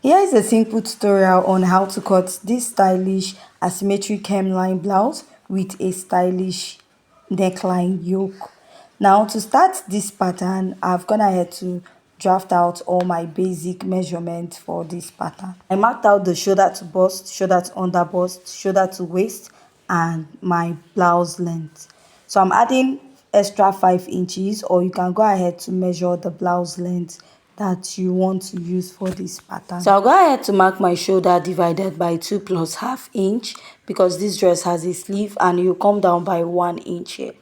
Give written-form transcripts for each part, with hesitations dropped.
Here is a simple tutorial on how to cut this stylish asymmetric hemline blouse with a stylish neckline yoke. Now to start this pattern, I've gone ahead to draft out all my basic measurements for this pattern. I marked out the shoulder to bust, shoulder to under bust, shoulder to waist, and my blouse length. So I'm adding extra 5 inches, or you can go ahead to measure the blouse length that you want to use for this pattern. So I'll go ahead to mark my shoulder divided by 2 plus ½ inch, because this dress has a sleeve and you come down by 1 inch here.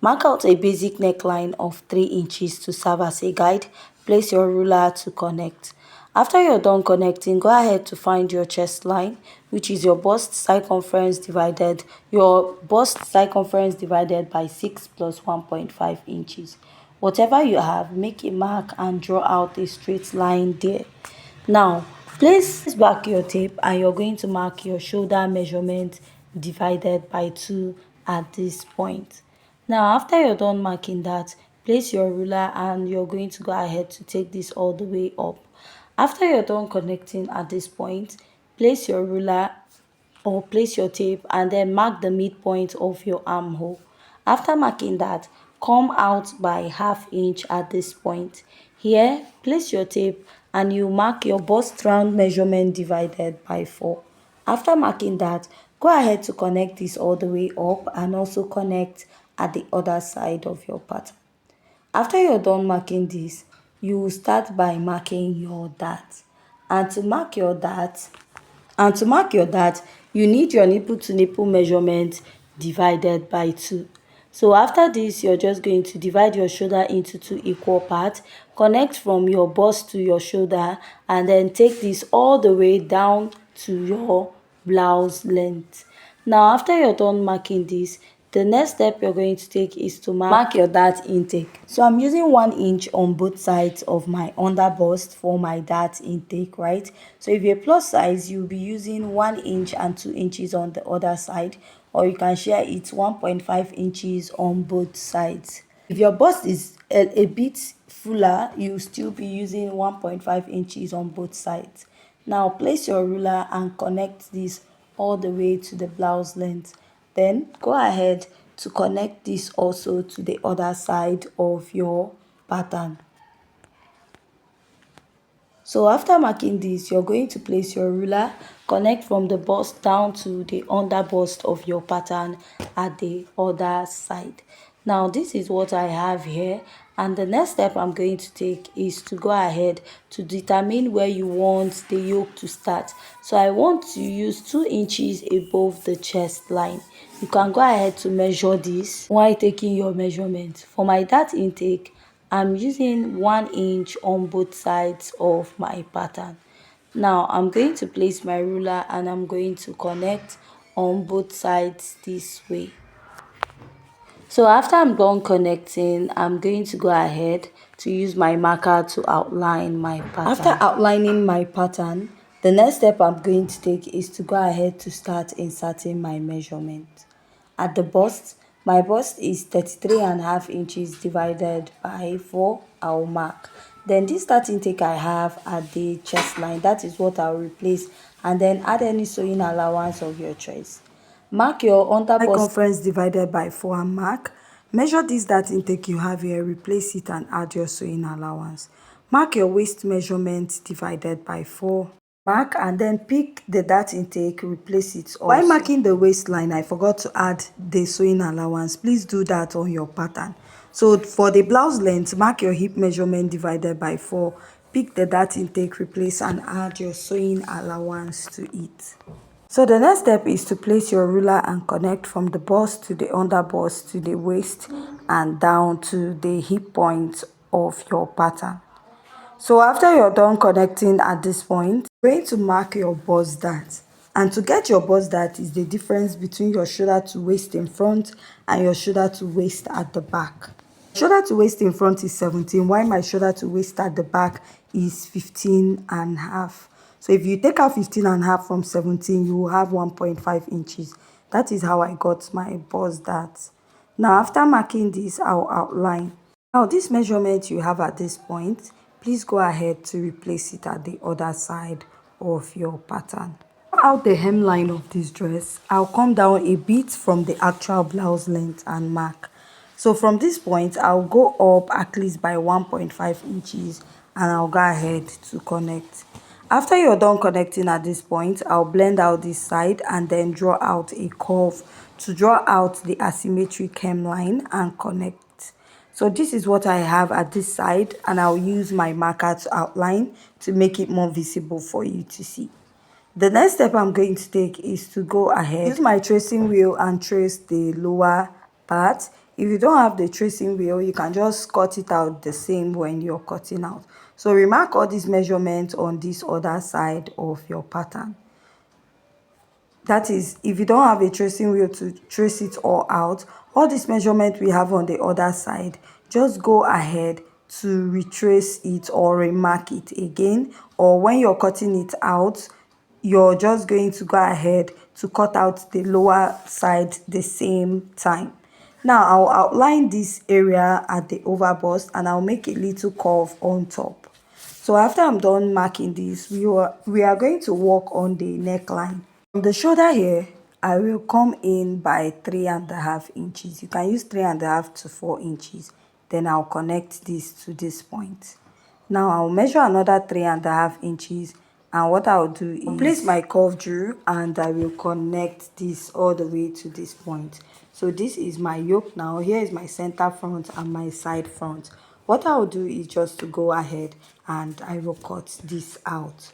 Mark out a basic neckline of 3 inches to serve as a guide. Place your ruler to connect. After you're done connecting, go ahead to find your chest line, which is your bust circumference divided by 6 plus 1.5 inches. Whatever you have, make a mark and draw out a straight line there. Now, place back your tape and you're going to mark your shoulder measurement divided by 2 at this point. Now, after you're done marking that, place your ruler and you're going to go ahead to take this all the way up. After you're done connecting at this point, place your ruler or place your tape and then mark the midpoint of your armhole. After marking that, come out by ½ inch at this point. Here, place your tape and you mark your bust round measurement divided by 4. After marking that, go ahead to connect this all the way up and also connect at the other side of your pattern. After you're done marking this, you will start by marking your dart. And to mark your dart, you need your nipple to nipple measurement divided by 2. So after this, you're just going to divide your shoulder into 2 equal parts, connect from your bust to your shoulder, and then take this all the way down to your blouse length. Now after you're done marking this, the next step you're going to take is to mark your dart intake. So I'm using 1 inch on both sides of my under bust for my dart intake, right? So if you're plus size, you'll be using 1 inch and 2 inches on the other side, or you can share it 1.5 inches on both sides. If your bust is a bit fuller, you'll still be using 1.5 inches on both sides. Now place your ruler and connect this all the way to the blouse length. Then go ahead to connect this also to the other side of your pattern. So after marking this, you're going to place your ruler, connect from the bust down to the under bust of your pattern at the other side. Now this is what I have here, and the next step I'm going to take is to go ahead to determine where you want the yoke to start. So I want to use 2 inches above the chest line. You can go ahead to measure this while taking your measurement. For my dart intake, I'm using 1 inch on both sides of my pattern. Now I'm going to place my ruler and I'm going to connect on both sides this way. So after I'm done connecting, I'm going to go ahead to use my marker to outline my pattern. After outlining my pattern, the next step I'm going to take is to go ahead to start inserting my measurement. At the bust, my bust is 33.5 inches divided by 4. I'll mark. Then this start intake I have at the chest line, that is what I'll replace, and then add any sewing allowance of your choice. Mark your under bust circumference divided by 4 and mark. Measure this dart intake you have here, replace it and add your sewing allowance. Mark your waist measurement divided by 4. Mark and then pick the dart intake, replace it also. While marking the waistline, I forgot to add the sewing allowance. Please do that on your pattern. So for the blouse length, mark your hip measurement divided by 4. Pick the dart intake, replace and add your sewing allowance to it. So the next step is to place your ruler and connect from the bust to the under bust to the waist and down to the hip point of your pattern. So after you're done connecting at this point, you're going to mark your bust dart. And to get your bust dart is the difference between your shoulder to waist in front and your shoulder to waist at the back. Shoulder to waist in front is 17, while my shoulder to waist at the back is 15.5. So if you take out 15.5 from 17, you will have 1.5 inches. That is how I got my bust dart. Now after marking this, I'll outline. Now this measurement you have at this point, please go ahead to replace it at the other side of your pattern. Out the hemline of this dress, I'll come down a bit from the actual blouse length and mark. So from this point, I'll go up at least by 1.5 inches and I'll go ahead to connect. After you're done connecting at this point, I'll blend out this side and then draw out a curve to draw out the asymmetric hemline and connect. So this is what I have at this side, and I'll use my marker to outline to make it more visible for you to see. The next step I'm going to take is to go ahead, use my tracing wheel and trace the lower part. If you don't have the tracing wheel, you can just cut it out the same when you're cutting out. So remark all these measurements on this other side of your pattern. That is, if you don't have a tracing wheel to trace it all out, all this measurement we have on the other side, just go ahead to retrace it or remark it again. Or when you're cutting it out, you're just going to go ahead to cut out the lower side the same time. Now I'll outline this area at the over bust and I'll make a little curve on top. So after I'm done marking this, we are going to work on the neckline. From the shoulder here, I will come in by 3.5 inches. You can use 3.5 to 4 inches. Then I'll connect this to this point. Now I'll measure another 3.5 inches, and what I'll do is place my curve drill and I will connect this all the way to this point. So this is my yoke now. Here is my center front and my side front. What I'll do is just to go ahead and I will cut this out.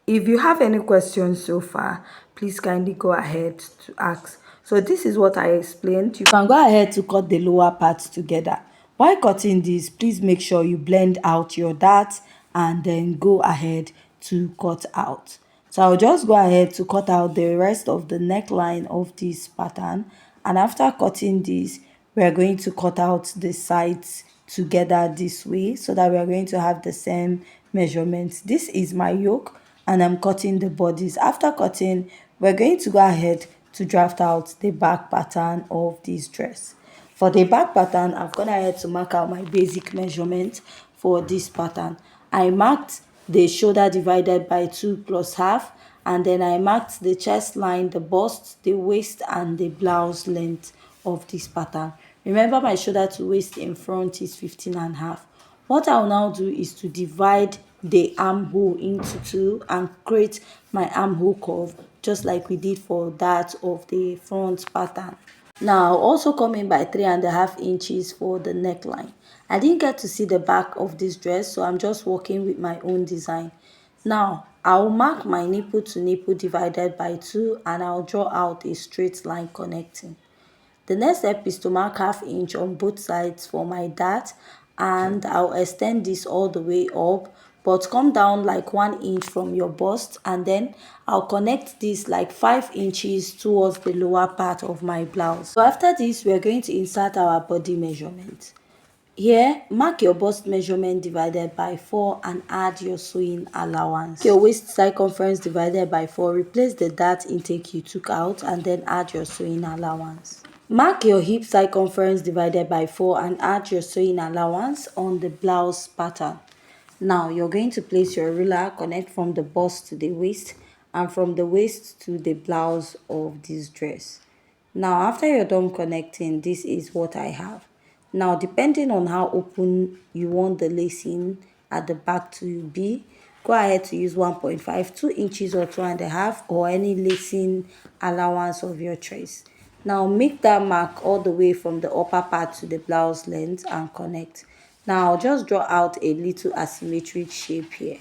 If you have any questions so far, please kindly go ahead to ask. So this is what I explained. You can go ahead to cut the lower parts together. While cutting this, please make sure you blend out your darts and then go ahead to cut out. So I'll just go ahead to cut out the rest of the neckline of this pattern, and after cutting this, we are going to cut out the sides together this way so that we are going to have the same measurements. This is my yoke and I'm cutting the bodies. After cutting, we're going to go ahead to draft out the back pattern of this dress. For the back pattern, I've gone ahead to mark out my basic measurement for this pattern. I marked the shoulder divided by 2 plus half, and then I marked the chest line, the bust, the waist, and the blouse length of this pattern. Remember, my shoulder to waist in front is 15.5. What I'll now do is to divide the armhole into 2 and create my armhole curve just like we did for that of the front pattern. Now I'll also come in by 3.5 inches for the neckline. I didn't get to see the back of this dress, so I'm just working with my own design. Now I'll mark my nipple to nipple divided by 2 and I'll draw out a straight line connecting. The next step is to mark 1/2 inch on both sides for my dart, and I'll extend this all the way up, but come down like 1 inch from your bust, and then I'll connect this like 5 inches towards the lower part of my blouse. So after this, we're going to insert our body measurement. Here, mark your bust measurement divided by 4 and add your sewing allowance. Your waist circumference divided by 4, replace the dart intake you took out and then add your sewing allowance. Mark your hip circumference divided by 4 and add your sewing allowance on the blouse pattern. Now you're going to place your ruler, connect from the bust to the waist and from the waist to the blouse of this dress. Now after you're done connecting, this is what I have. Now depending on how open you want the lacing at the back to be, go ahead to use 1.5, 2 inches or 2.5, or any lacing allowance of your choice. Now make that mark all the way from the upper part to the blouse length and connect. Now I'll just draw out a little asymmetric shape here.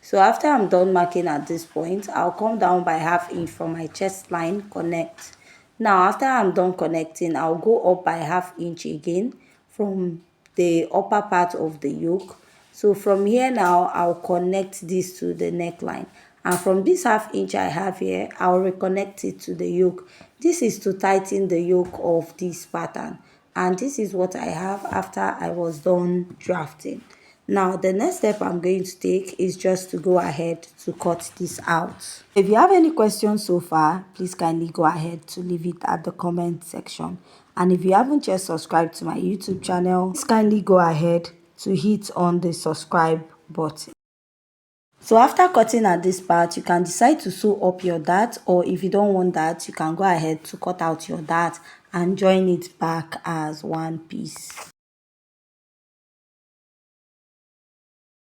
So after I'm done marking at this point, I'll come down by 1/2 inch from my chest line, connect. Now after I'm done connecting, I'll go up by 1/2 inch again from the upper part of the yoke. So from here now, I'll connect this to the neckline. And from this 1/2 inch I have here, I'll reconnect it to the yoke. This is to tighten the yoke of this pattern. And this is what I have after I was done drafting. Now the next step I'm going to take is just to go ahead to cut this out. If you have any questions so far, please kindly go ahead to leave it at the comment section. And if you haven't yet subscribed to my YouTube channel, please kindly go ahead to hit on the subscribe button. So after cutting at this part, you can decide to sew up your dart, or if you don't want that, you can go ahead to cut out your dart and join it back as one piece.